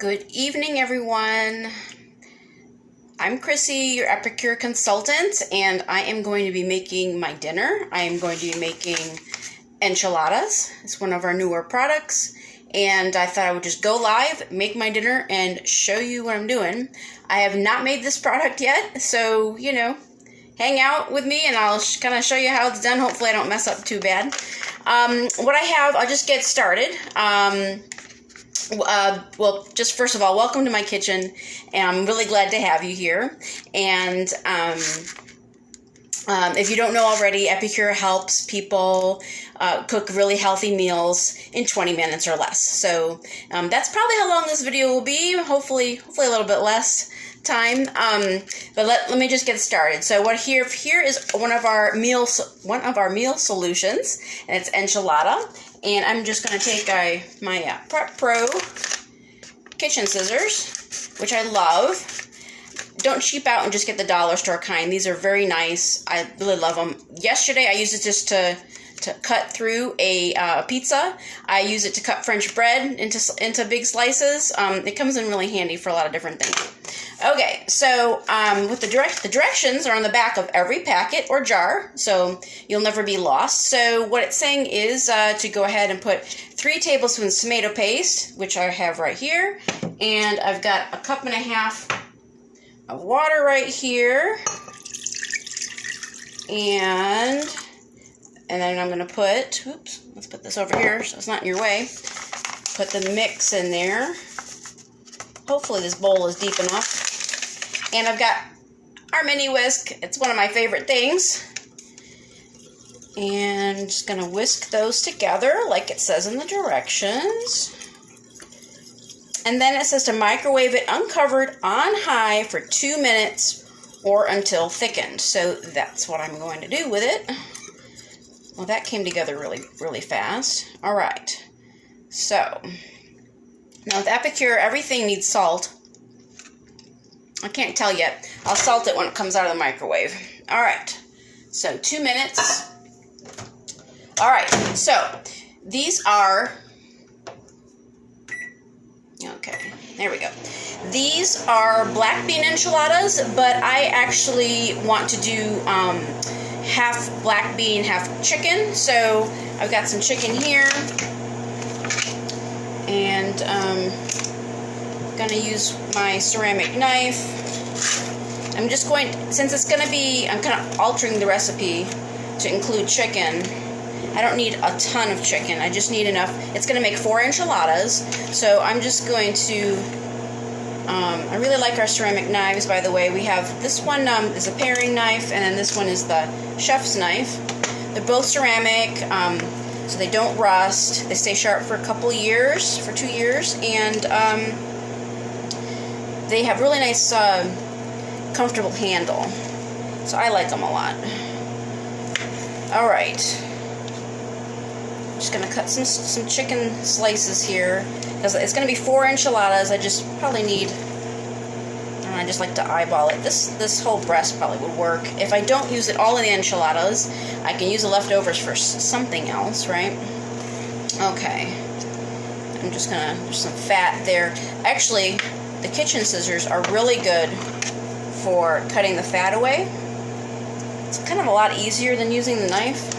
Good evening, everyone. I'm Chrissy, your Epicure consultant, and I am going to be making my dinner. I am going to be making enchiladas. It's one of our newer products, and I thought I would just go live, make my dinner, and show you what I'm doing. I have not made this product yet, so, hang out with me, and I'll kind of show you how it's done. Hopefully I don't mess up too bad. What I have, I'll just get started. Well, just first of all, welcome to my kitchen, and I'm really glad to have you here. And if you don't know already, Epicure helps people cook really healthy meals in 20 minutes or less. So that's probably how long this video will be. Hopefully a little bit less time. But let me just get started. So here is one of our meal solutions, and it's enchilada. And I'm just going to take my Prep Pro kitchen scissors, which I love. Don't cheap out and just get the dollar store kind. These are very nice. I really love them. Yesterday, I used it just to cut through a pizza. I use it to cut French bread into big slices. It comes in really handy for a lot of different things. Okay, so with the directions are on the back of every packet or jar, so you'll never be lost. So what it's saying is to go ahead and put 3 tablespoons tomato paste, which I have right here, and I've got a 1.5 cups of water right here, and then I'm going to put, let's put this over here so it's not in your way, put the mix in there. Hopefully this bowl is deep enough. And I've got our mini whisk. It's one of my favorite things. And just going to whisk those together like it says in the directions. And then it says to microwave it uncovered on high for 2 minutes or until thickened. So that's what I'm going to do with it. Well, that came together really, really fast. All right. So now with Epicure, everything needs salt. I can't tell yet. I'll salt it when it comes out of the microwave. All right. So 2 minutes. All right. So these are, okay, there we go. These are black bean enchiladas, but I actually want to do half black bean, half chicken. So I've got some chicken here. And I'm going to use my ceramic knife. I'm just going, since it's going to be, I'm kind of altering the recipe to include chicken. I don't need a ton of chicken. I just need enough. It's going to make 4 enchiladas. So I'm just going to, I really like our ceramic knives, by the way. We have, this one is a paring knife, and then this one is the chef's knife. They're both ceramic. So they don't rust. They stay sharp for a couple years, for 2 years, and they have really nice, comfortable handle. So I like them a lot. All right, just gonna cut some chicken slices here because it's gonna be 4 enchiladas. I just probably need. I just like to eyeball it. This whole breast probably would work. If I don't use it all in the enchiladas, I can use the leftovers for something else, right? Okay. I'm just gonna, there's some fat there. Actually, the kitchen scissors are really good for cutting the fat away. It's kind of a lot easier than using the knife.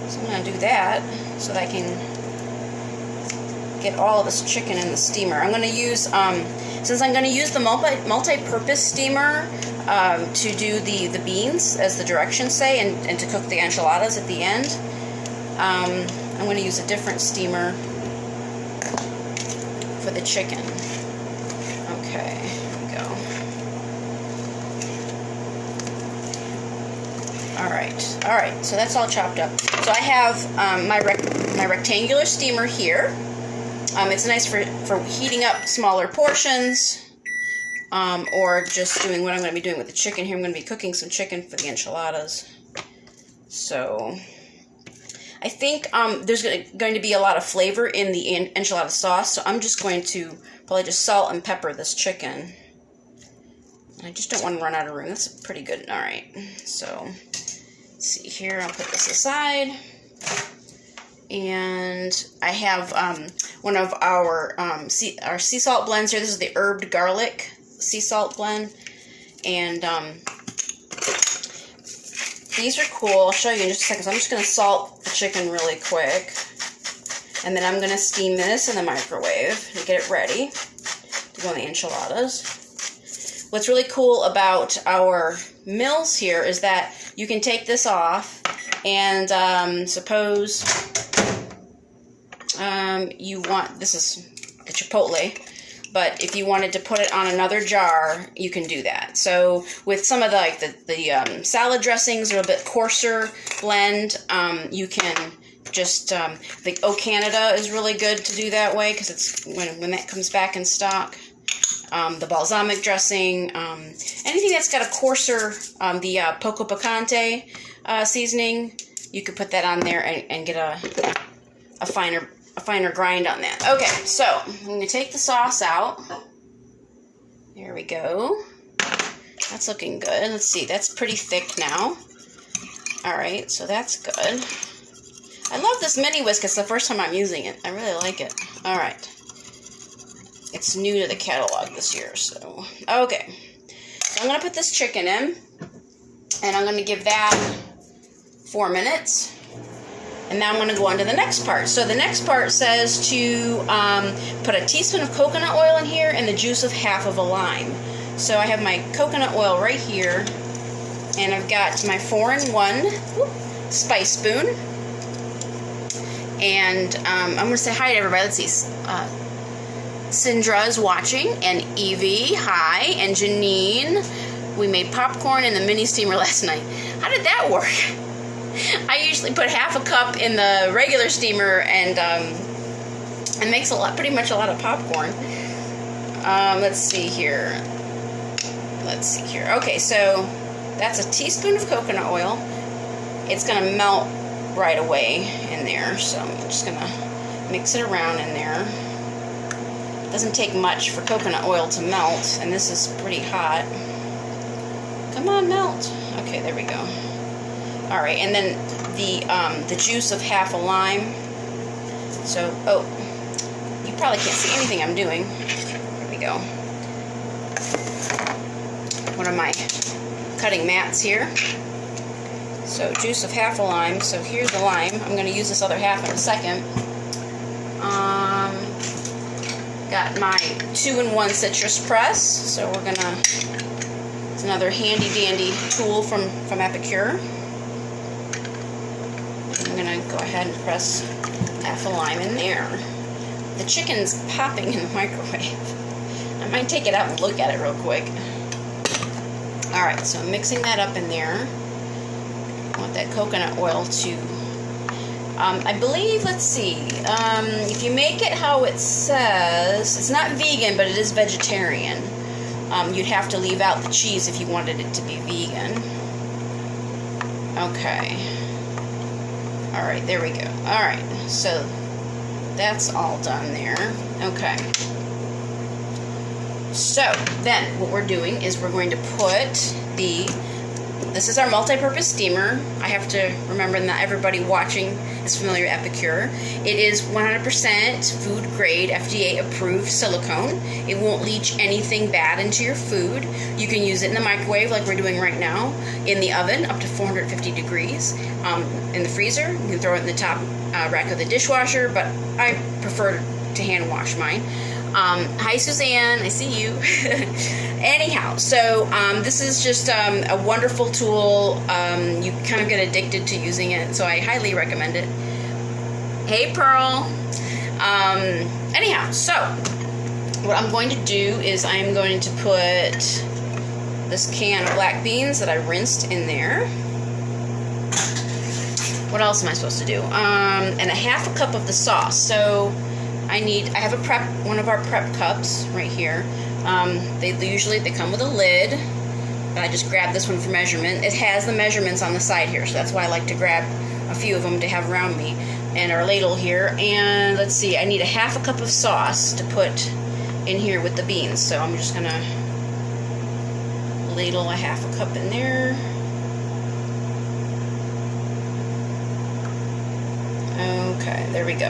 So I'm gonna do that so that I can get all of this chicken in the steamer. I'm going to use, since I'm going to use the multi-purpose steamer to do the beans, as the directions say, and to cook the enchiladas at the end, I'm going to use a different steamer for the chicken. Okay, here we go. All right, so that's all chopped up. So I have my rectangular steamer here. It's nice for heating up smaller portions, or just doing what I'm going to be doing with the chicken here. I'm going to be cooking some chicken for the enchiladas. So I think there's going to be a lot of flavor in the enchilada sauce, so I'm just going to probably just salt and pepper this chicken. I just don't want to run out of room. That's pretty good. All right, so let's see here. I'll put this aside. And I have one of our sea salt blends here. This is the herbed garlic sea salt blend. And these are cool. I'll show you in just a second. So I'm just going to salt the chicken really quick. And then I'm going to steam this in the microwave to get it ready to go in the enchiladas. What's really cool about our mills here is that you can take this off and suppose you want, this is the chipotle, but if you wanted to put it on another jar, you can do that. So with some of the salad dressings, a little bit coarser blend, you can just, the O Canada is really good to do that way because it's when that comes back in stock. The balsamic dressing, anything that's got a coarser, the poco picante seasoning, you could put that on there and get a finer grind on that. Okay, so I'm going to take the sauce out. There we go. That's looking good. Let's see, that's pretty thick now. All right, so that's good. I love this mini whisk. It's the first time I'm using it. I really like it. All right. It's new to the catalog this year, so. Okay. So I'm going to put this chicken in, and I'm going to give that 4 minutes. And now I'm going to go on to the next part. So the next part says to put a teaspoon of coconut oil in here and the juice of half of a lime. So I have my coconut oil right here, and I've got my 4-in-1 spice spoon. And I'm going to say hi to everybody. Let's see. Sindra is watching, and Evie, hi, and Janine. We made popcorn in the mini steamer last night. How did that work? I usually put half a cup in the regular steamer, and it makes pretty much a lot of popcorn. Let's see here. Okay, so that's a teaspoon of coconut oil. It's going to melt right away in there, so I'm just going to mix it around in there. It doesn't take much for coconut oil to melt, and this is pretty hot. Come on, melt. Okay, there we go. All right, and then the juice of half a lime. So, oh, you probably can't see anything I'm doing. There we go. One of my cutting mats here. So juice of half a lime. So here's the lime. I'm going to use this other half in a second. Got my 2-in-1 citrus press. So we're going to, it's another handy dandy tool from Epicure. I'm going to go ahead and press half a lime in there. The chicken's popping in the microwave. I might take it out and look at it real quick. Alright, so I'm mixing that up in there. I want that coconut oil to, I believe, let's see, if you make it how it says, it's not vegan, but it is vegetarian. You'd have to leave out the cheese if you wanted it to be vegan. Okay. Alright, there we go. Alright, so that's all done there. Okay. So, then, what we're doing is we're going to put this is our multi-purpose steamer. I have to remember that everybody watching is familiar with Epicure. It is 100% food grade, FDA approved silicone. It won't leach anything bad into your food. You can use it in the microwave like we're doing right now, in the oven up to 450 degrees, in the freezer. You can throw it in the top rack of the dishwasher, but I prefer to hand wash mine. Hi Suzanne, I see you. Anyhow, so this is just a wonderful tool. You kind of get addicted to using it, so I highly recommend it. Hey Pearl. Anyhow, so what I'm going to do is I'm going to put this can of black beans that I rinsed in there. What else am I supposed to do? And a half a cup of the sauce. So I have one of our prep cups right here. They come with a lid, but I just grabbed this one for measurement. It has the measurements on the side here, so that's why I like to grab a few of them to have around me. And our ladle here, and let's see, I need a half a cup of sauce to put in here with the beans, so I'm just gonna ladle a half a cup in there. Okay, there we go.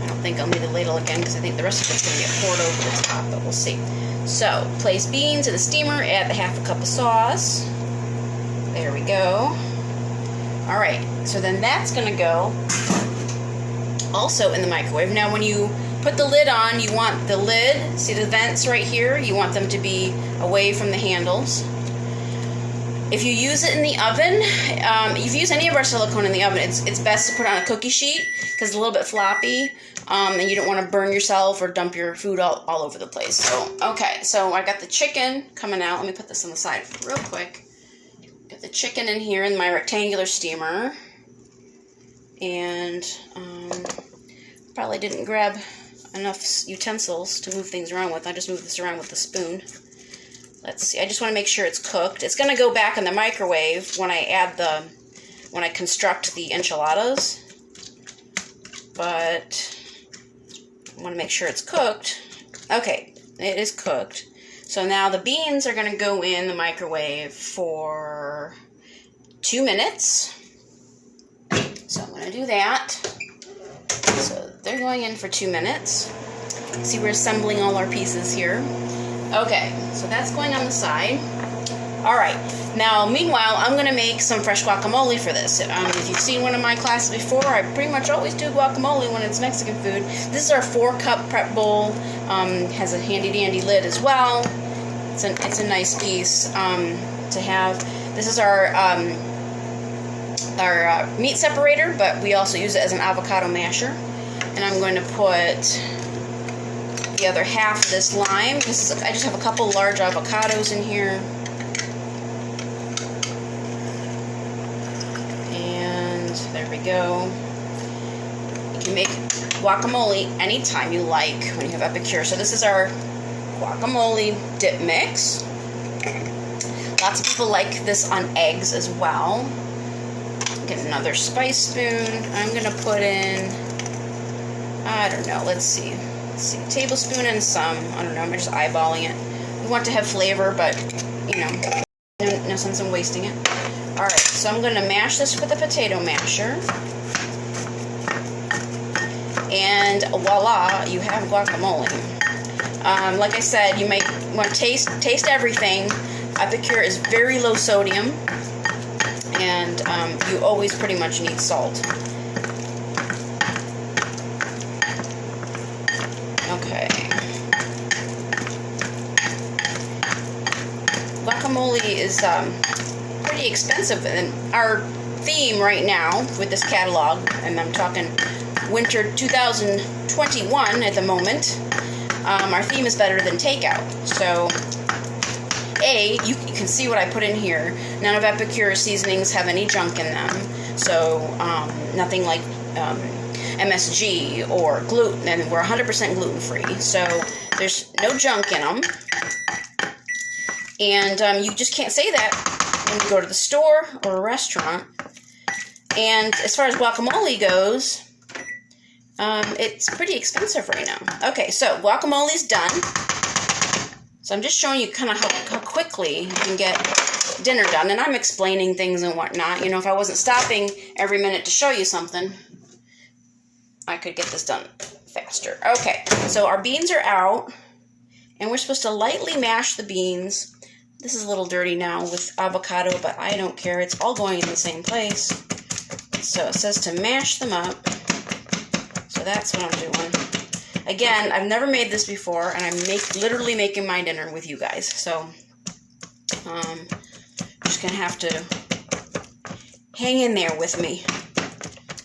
I don't think I'll need a ladle again because I think the rest of it's going to get poured over the top, but we'll see. So, place beans in the steamer, add the half a cup of sauce. There we go. Alright, so then that's going to go also in the microwave. Now when you put the lid on, you want the lid, see the vents right here? You want them to be away from the handles. If you use it in the oven, if you use any of our silicone in the oven, it's best to put on a cookie sheet because it's a little bit floppy, and you don't want to burn yourself or dump your food all over the place. So, okay, so I got the chicken coming out. Let me put this on the side real quick. Got the chicken in here in my rectangular steamer. And probably didn't grab enough utensils to move things around with. I just moved this around with the spoon. Let's see. I just want to make sure it's cooked. It's going to go back in the microwave when I construct the enchiladas. But I want to make sure it's cooked. Okay, it is cooked. So now the beans are going to go in the microwave for 2 minutes. So I'm going to do that. So they're going in for 2 minutes. See, we're assembling all our pieces here. Okay, so that's going on the side. Alright, now meanwhile, I'm going to make some fresh guacamole for this. If you've seen one of my classes before, I pretty much always do guacamole when it's Mexican food. This is our 4-cup prep bowl. Has a handy-dandy lid as well. It's a nice piece to have. This is our meat separator, but we also use it as an avocado masher. And I'm going to put the other half of this lime. I just have a couple large avocados in here. And there we go. You can make guacamole anytime you like when you have Epicure. So this is our guacamole dip mix. Lots of people like this on eggs as well. Get another spice spoon. I'm going to put in, I don't know, let's see, a tablespoon and some, I don't know, I'm just eyeballing it. We want to have flavor, but, you know, no sense in wasting it. Alright, so I'm going to mash this with a potato masher. And voila, you have guacamole. Like I said, you might want to taste everything. Epicure is very low sodium. And you always pretty much need salt. Okay. Guacamole is pretty expensive, and our theme right now with this catalog, and I'm talking winter 2021 at the moment, our theme is better than takeout. So you can see what I put in here. None of Epicure's seasonings have any junk in them. So, nothing like MSG or gluten, and we're 100% gluten-free. So, there's no junk in them. And you just can't say that when you go to the store or a restaurant. And as far as guacamole goes, it's pretty expensive right now. Okay, so guacamole's done. So I'm just showing you kind of how quickly you can get dinner done. And I'm explaining things and whatnot. You know, if I wasn't stopping every minute to show you something, I could get this done faster. Okay, so our beans are out. And we're supposed to lightly mash the beans. This is a little dirty now with avocado, but I don't care. It's all going in the same place. So it says to mash them up. So that's what I'm doing. Again, I've never made this before, and I'm literally making my dinner with you guys. So, I'm just going to have to hang in there with me.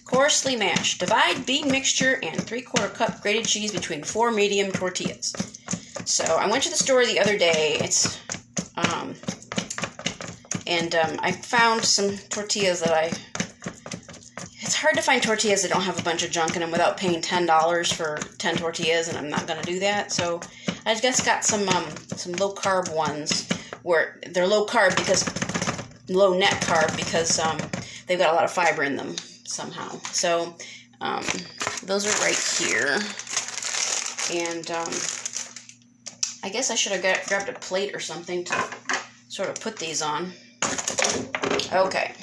Coarsely mash. Divide bean mixture and 3/4 cup grated cheese between 4 medium tortillas. So, I went to the store the other day. I found some tortillas that it's hard to find tortillas that don't have a bunch of junk in them without paying $10 for 10 tortillas, and I'm not going to do that. So I just got some low-carb ones where they're low-carb because, low-net carb because they've got a lot of fiber in them somehow. So those are right here. And I guess I should have grabbed a plate or something to sort of put these on. Okay.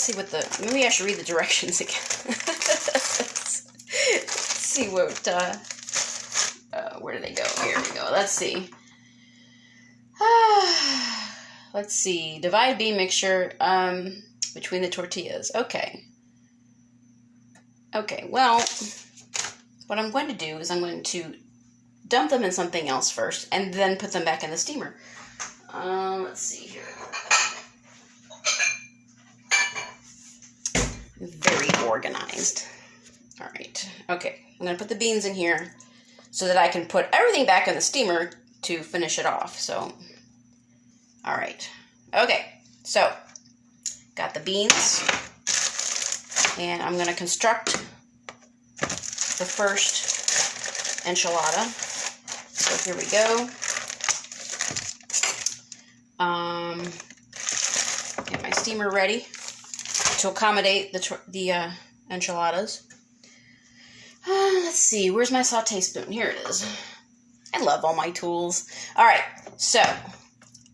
see what maybe I should read the directions again. Let's see what, where did they go? Here we go. Let's see. Let's see. Divide bean mixture between the tortillas. Okay. Okay, well, what I'm going to do is I'm going to dump them in something else first and then put them back in the steamer. Let's see here. Very organized. All right. Okay, I'm going to put the beans in here so that I can put everything back in the steamer to finish it off. So, all right. Okay, so got the beans, and I'm going to construct the first enchilada. So here we go. Get my steamer ready to accommodate the enchiladas. Let's see, where's my saute spoon? Here it is. I love all my tools. All right, so I'm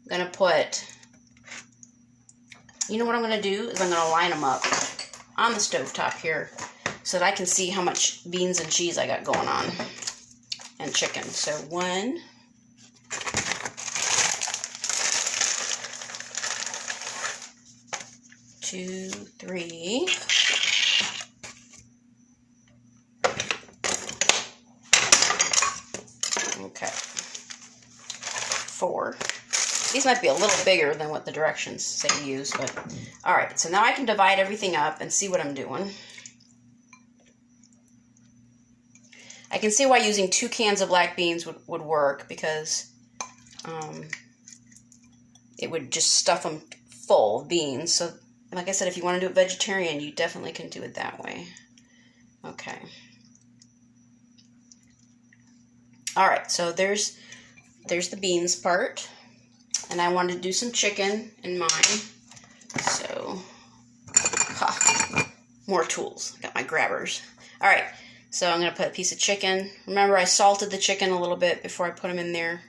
gonna put. You know what I'm gonna do is I'm gonna line them up on the stovetop here, so that I can see how much beans and cheese I got going on, and chicken. So 1. 2, 3. Okay. 4. These might be a little bigger than what the directions say to use, but all right. So now I can divide everything up and see what I'm doing. I can see why using 2 cans of black beans would work, because it would just stuff them full of beans. So like I said, if you want to do it vegetarian, you definitely can do it that way. Okay. All right, so there's the beans part. And I wanted to do some chicken in mine. So, more tools. I got my grabbers. All right, so I'm going to put a piece of chicken. Remember, I salted the chicken a little bit before I put them in there.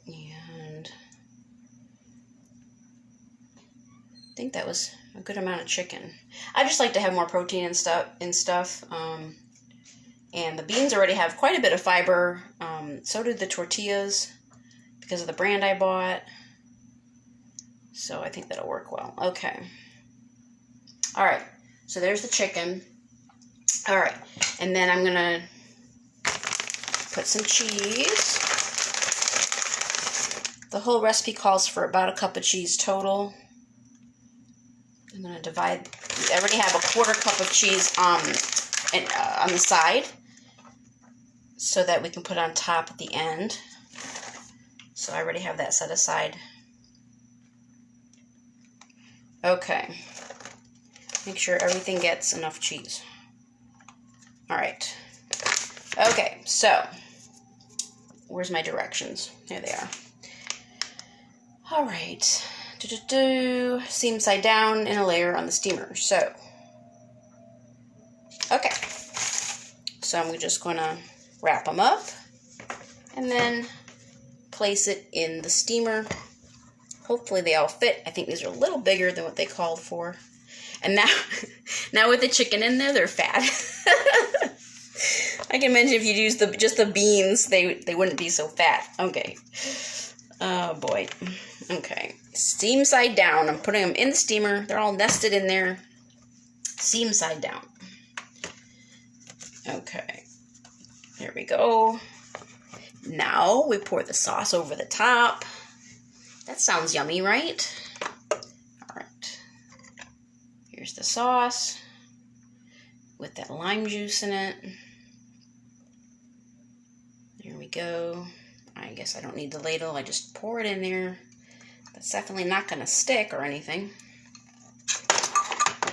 And I think that was a good amount of chicken. I just like to have more protein and stuff. And the beans already have quite a bit of fiber. So did the tortillas, because of the brand I bought. So I think that'll work well. Okay. All right. So there's the chicken. All right. And then I'm going to put some cheese. The whole recipe calls for about a cup of cheese total. I'm going to divide. I already have a 1/4 cup of cheese on the side, so that we can put on top at the end. So I already have that set aside. Okay. Make sure everything gets enough cheese. All right. Okay, so where's my directions? There they are. All right. Seam side down in a layer on the steamer. So, okay. So I'm just going to wrap them up and then place it in the steamer. Hopefully they all fit. I think these are a little bigger than what they called for. And now with the chicken in there, they're fat. I can imagine if you use just the beans, they wouldn't be so fat. Okay. Oh boy. Okay. Seam side down. I'm putting them in the steamer. They're all nested in there. Seam side down. Okay. There we go. Now we pour the sauce over the top. That sounds yummy, right? All right. Here's the sauce with that lime juice in it. There we go. I guess I don't need the ladle. I just pour it in there. That's definitely not going to stick or anything.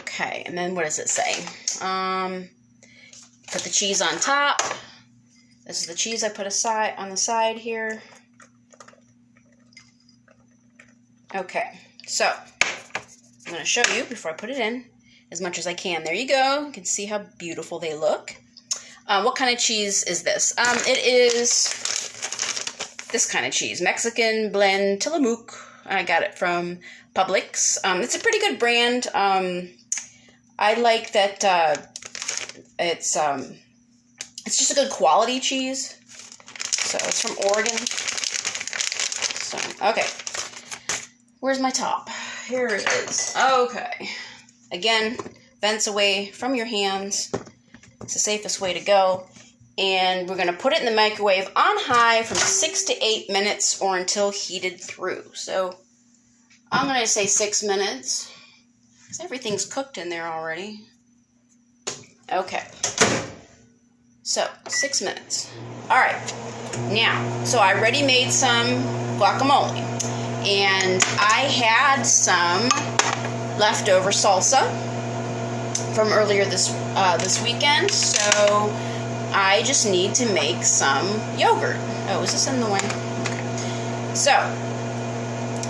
Okay, and then what does it say? Put the cheese on top. This is the cheese I put aside on the side here. Okay, so I'm going to show you before I put it in as much as I can. There you go. You can see how beautiful they look. What kind of cheese is this? It is this kind of cheese, Mexican blend Tillamook. I got it from Publix. It's a pretty good brand. I like that it's just a good quality cheese. So it's from Oregon. So, okay. Where's my top? Here it is. Okay. Again, vents away from your hands. It's the safest way to go. And we're going to put it in the microwave on high from 6 to 8 minutes or until heated through. So I'm going to say 6 minutes, because everything's cooked in there already. Okay. So 6 minutes. All right. Now, so I already made some guacamole. And I had some leftover salsa from earlier this weekend. So I just need to make some yogurt. Oh, is this in the way? Okay. So,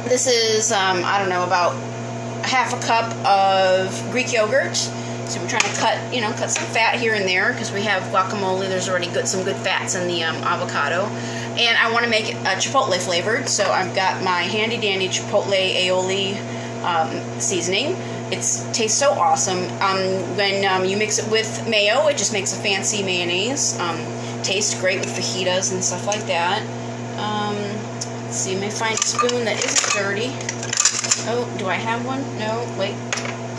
this is, I don't know, about a half a cup of Greek yogurt. So we're trying to cut some fat here and there, because we have guacamole. There's already some good fats in the avocado. And I want to make it chipotle flavored. So I've got my handy dandy chipotle aioli seasoning. It tastes so awesome. When you mix it with mayo, it just makes a fancy mayonnaise. Tastes great with fajitas and stuff like that. Let's see, I may find a spoon that isn't dirty. Oh, do I have one? No, wait.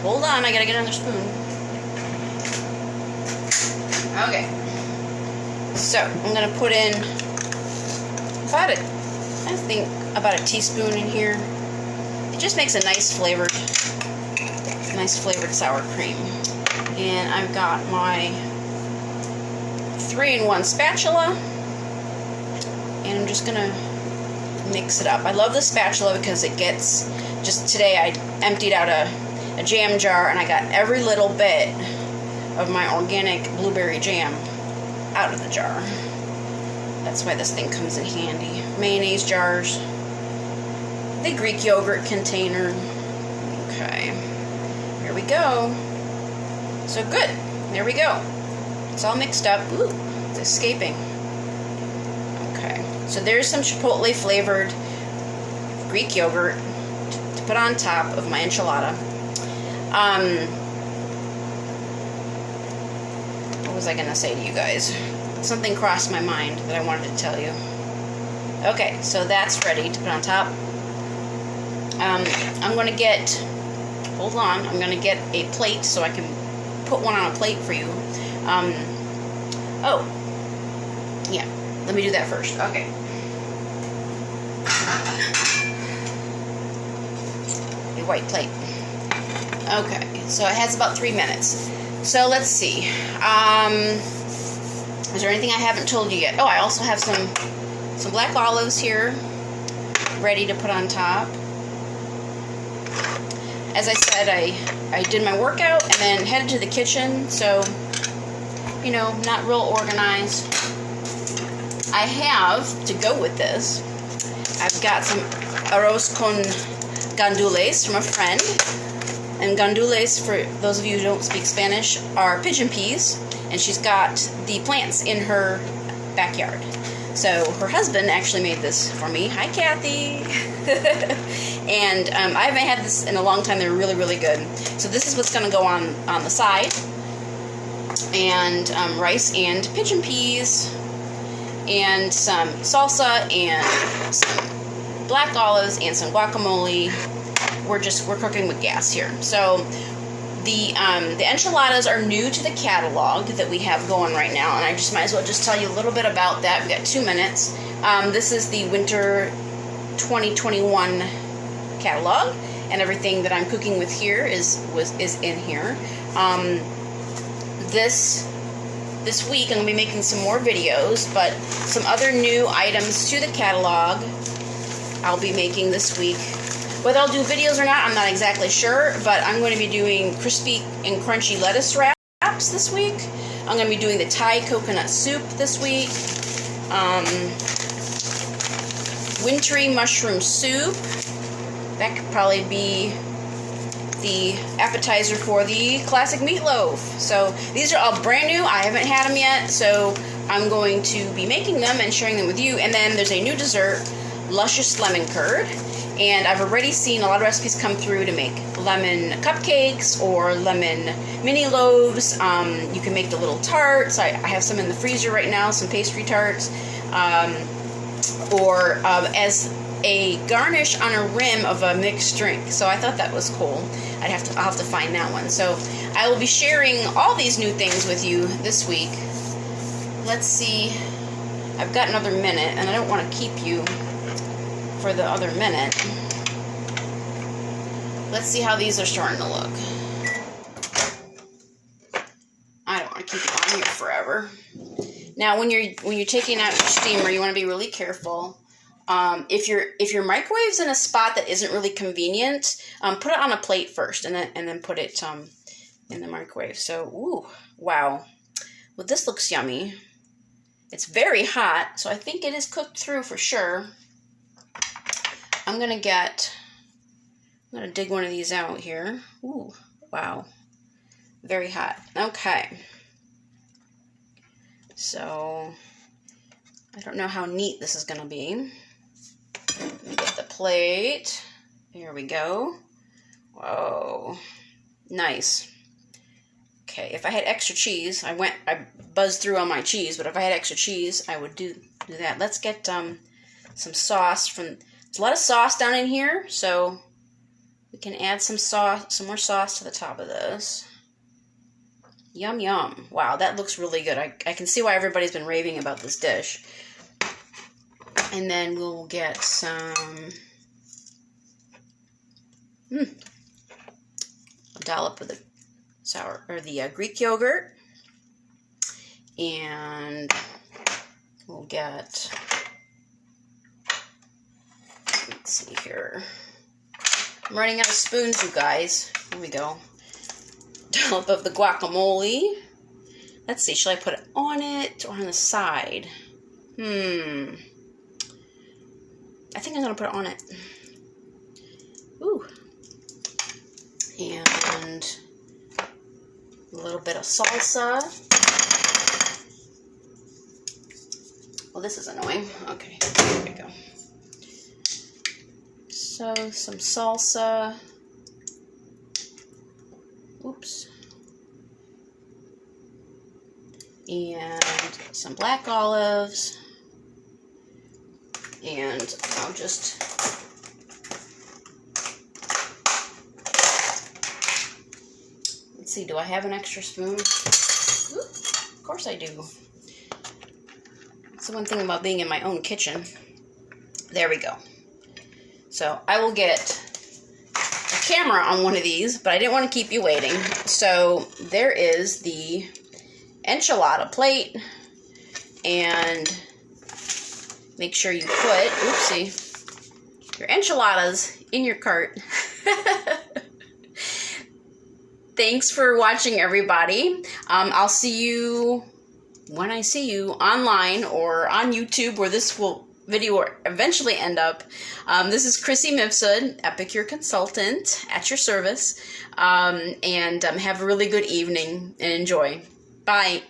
Hold on, I gotta get another spoon. Okay. So, I'm gonna put in about a teaspoon in here. It just makes a nice flavored sour cream. And I've got my 3-in-1 spatula, and I'm just gonna mix it up. I love the spatula because it gets, just today I emptied out a jam jar, and I got every little bit of my organic blueberry jam out of the jar. That's why this thing comes in handy. Mayonnaise jars, the Greek yogurt container. Okay. Here we go. So good. There we go. It's all mixed up. Ooh, it's escaping. Okay. So there's some chipotle flavored Greek yogurt to put on top of my enchilada. What was I going to say to you guys? Something crossed my mind that I wanted to tell you. Okay, so that's ready to put on top. I'm going to get... Hold on, I'm going to get a plate so I can put one on a plate for you. Oh, yeah, let me do that first. Okay. A white plate. Okay, so it has about 3 minutes. So let's see. Is there anything I haven't told you yet? Oh, I also have some black olives here ready to put on top. As I said, I did my workout and then headed to the kitchen, so, not real organized. I have, to go with this, I've got some arroz con gandules from a friend. And gandules, for those of you who don't speak Spanish, are pigeon peas. And she's got the plants in her backyard. So her husband actually made this for me. Hi, Kathy. And I haven't had this in a long time. They're really, really good. So this is what's going to go on the side. And rice and pigeon peas. And some salsa and some black olives and some guacamole. We're cooking with gas here. So the enchiladas are new to the catalog that we have going right now, and I just might as well just tell you a little bit about that. We've got 2 minutes. This is the winter 2021 catalog, and everything that I'm cooking with here is in here. This week I'm going to be making some more videos, but some other new items to the catalog I'll be making this week. Whether I'll do videos or not, I'm not exactly sure, but I'm going to be doing crispy and crunchy lettuce wraps this week. I'm going to be doing the Thai coconut soup this week. Wintry mushroom soup. That could probably be the appetizer for the classic meatloaf. So these are all brand new. I haven't had them yet, so I'm going to be making them and sharing them with you. And then there's a new dessert, luscious lemon curd. And I've already seen a lot of recipes come through to make lemon cupcakes or lemon mini loaves. You can make the little tarts. I have some in the freezer right now, some pastry tarts. Or as a garnish on a rim of a mixed drink. So I thought that was cool. I'll have to find that one. So I will be sharing all these new things with you this week. Let's see. I've got another minute, and I don't want to keep you for the other minute. Let's see how these are starting to look. I don't want to keep it on here forever. Now, when you're taking out your steamer, you want to be really careful. If your microwave's in a spot that isn't really convenient, put it on a plate first, and then put it in the microwave. So, ooh, wow. Well, this looks yummy. It's very hot, so I think it is cooked through for sure. I'm gonna dig one of these out here. Ooh, wow. Very hot. Okay. So, I don't know how neat this is gonna be. Let me get the plate. Here we go. Whoa. Nice. Okay, if I had extra cheese, I buzzed through on my cheese, but if I had extra cheese, I would do that. Let's get some sauce there's a lot of sauce down in here, so we can add some more sauce to the top of this. Yum, yum. Wow, that looks really good. I can see why everybody's been raving about this dish. And then we'll get some a dollop of the Greek yogurt. And we'll get, let's see here. I'm running out of spoons, you guys. Here we go. Dollop of the guacamole. Let's see, should I put it on it or on the side? I think I'm going to put it on it. Ooh. And a little bit of salsa. Well, this is annoying. Okay, there we go. So, some salsa. Oops. And some black olives. And I'll just let's see, do I have an extra spoon? Ooh, of course I do. That's the one thing about being in my own kitchen. There we go. So I will get a camera on one of these, but I didn't want to keep you waiting. So there is the enchilada plate, and make sure you put, oopsie, your enchiladas in your cart. Thanks for watching, everybody. I'll see you when I see you online or on YouTube, where this video will eventually end up. This is Chrissy Mifsud, Epicure Consultant, at your service. And have a really good evening and enjoy. Bye.